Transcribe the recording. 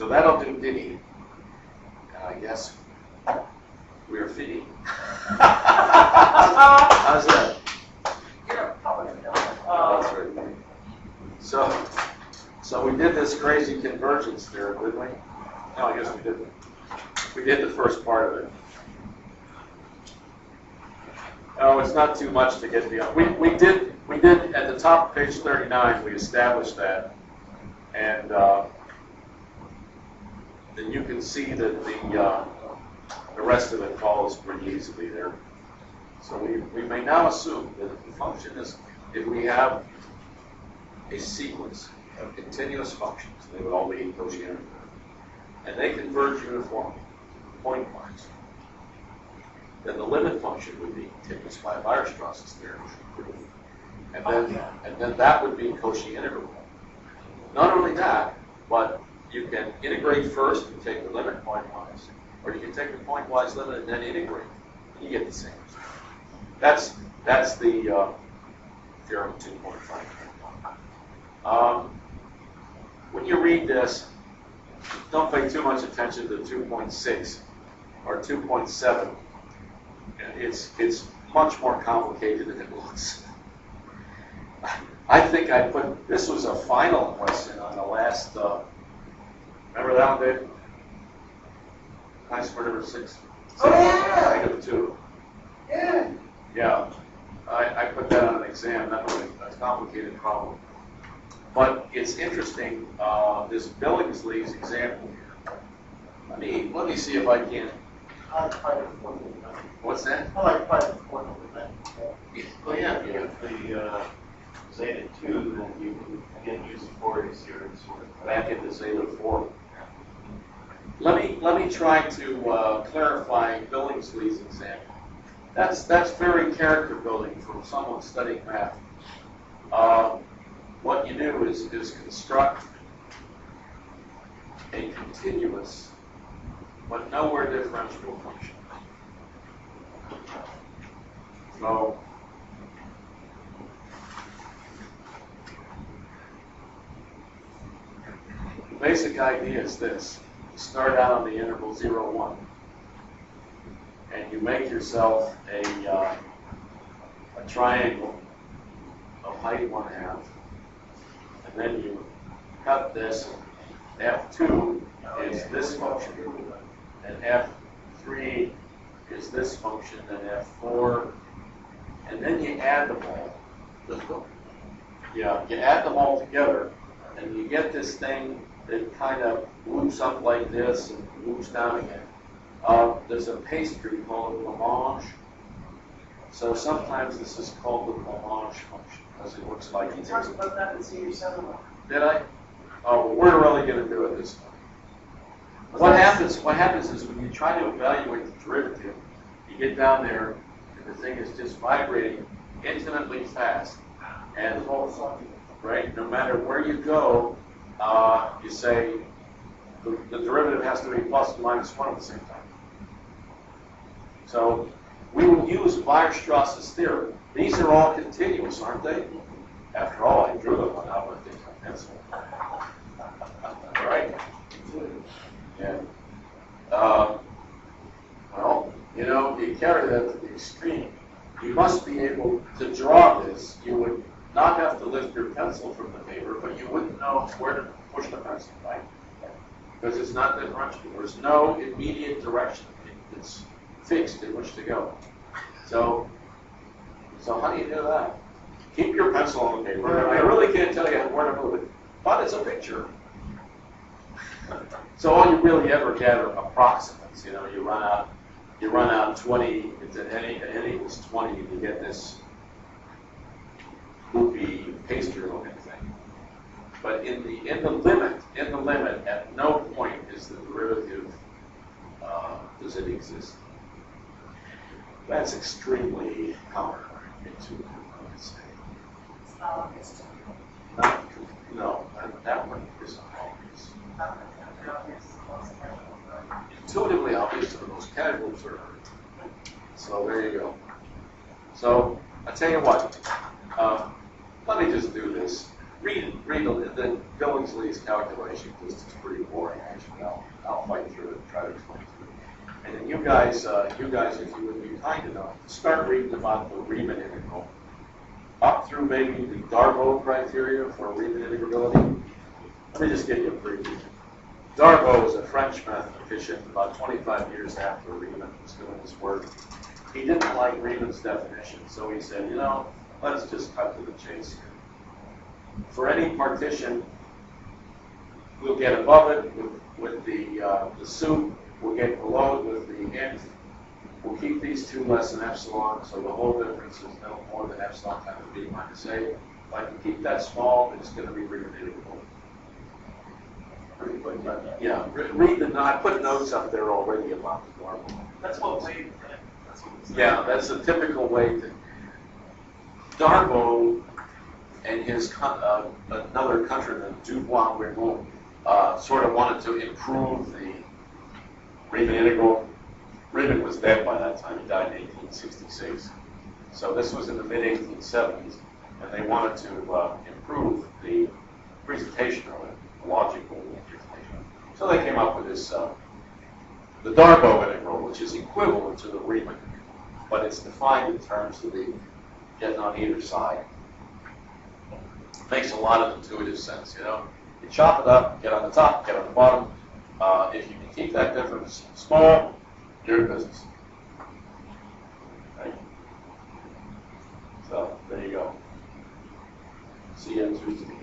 So that'll do Diddy. And I guess we're fitting. How's that? That's right. So we did this crazy convergence theorem, didn't we? No, I guess we didn't. We did the first part of it. Oh, it's not too much to get beyond. We did at the top of page 39. We established that, and then you can see that the rest of it follows pretty easily there. So we may now assume that if the function is, if we have a sequence of continuous functions, they would all be cosine, and they converge uniformly, point-wise, then the limit function would be taken by Weierstrass's theorem, and then that would be Cauchy integrable. Not only that, but you can integrate first and take the limit point-wise, or you can take the point-wise limit and then integrate. You get the same. That's the theorem 2.5. When you read this, don't pay too much attention to 2.6 or 2.7. It's much more complicated than it looks. I think I put, this was a final question on the last, remember that one, Dave? I-squared over 6. Oh, yeah! Negative 2. Yeah. Yeah. I put that on an exam. That was a complicated problem. But it's interesting, this Billingsley's example here. Let me see if I can. I like private formula. What's that? I like private formula. Oh, yeah. If the zeta 2, then you can again use the Fourier series sort of Back into zeta 4. Let me try to clarify Billingsley's example. That's very character building for someone studying math. What you do is construct a continuous but nowhere differentiable function. So the basic idea is this. You start out on the interval 0, 1. And you make yourself a triangle of height 1/2. And then you cut this. F2 is this function. And F3 is this function. And F4. And then you add them all. Yeah, you add them all together. And you get this thing that kind of loops up like this and loops down again. There's a pastry called a Lagrange. So sometimes this is called the Lagrange function because it looks like You talked about that in senior seminar. Did I? Oh, well, we're really going to do it this time. What happens is when you try to evaluate the derivative, you get down there and the thing is just vibrating infinitely fast. And right, no matter where you go, you say the derivative has to be plus or minus 1 at the same time. So we will use Weierstrass's theorem. These are all continuous, aren't they? After all, I drew them on out with my pencil. Right? Yeah. Well, you know, you carry that to the extreme. You must be able to draw this. You would not have to lift your pencil from the paper, but you wouldn't know where to push the pencil, right? Because it's not differentiable. There's no immediate direction. It's fixed in which to go. So how do you do that? Keep your pencil on the paper. I really can't tell you where to move it, but it's a picture. So all you really ever get are approximates. You know, you run out 20. It's n equals 20. You get this loopy pastry-looking thing. But in the limit, at no point is the derivative does it exist. That's extremely counterintuitive, I would say. It's not obvious to me. No, that one isn't obvious. Intuitively obvious to the most casual observer. So there you go. So I tell you what, let me just do this. read the Billingsley's calculation, because it's pretty boring, actually. I'll fight through it and try to explain it to you. And then you guys, if you would be kind enough, start reading about the Riemann integral, up through maybe the Darboux criteria for Riemann integrability. Let me just give you a preview. Darboux was a French mathematician about 25 years after Riemann was doing his work. He didn't like Riemann's definition, so he said, let's just cut to the chase here. For any partition, we'll get above it with the suit, we'll get below it with the nth. We'll keep these two less than epsilon, so the whole difference is no more than epsilon times b minus a. If I can keep that small, it's going to be Riemann integrable. Yeah, read the. I put notes up there already about the Darboux. That's what Wade did. That's what he said. Yeah, that's a typical way to. Darboux and his another countryman, Dubois Renault, sort of wanted to improve the Riemann integral. Riemann was dead by that time. He died in 1866. So this was in the mid-1870s, and they wanted to improve the presentation of it, the logical presentation. So they came up with this, the Darboux integral, which is equivalent to the Riemann, but it's defined in terms of the getting on either side. Makes a lot of intuitive sense, You chop it up, get on the top, get on the bottom. If you can keep that difference small, you're in business. Right? So, there you go. See you on Tuesday.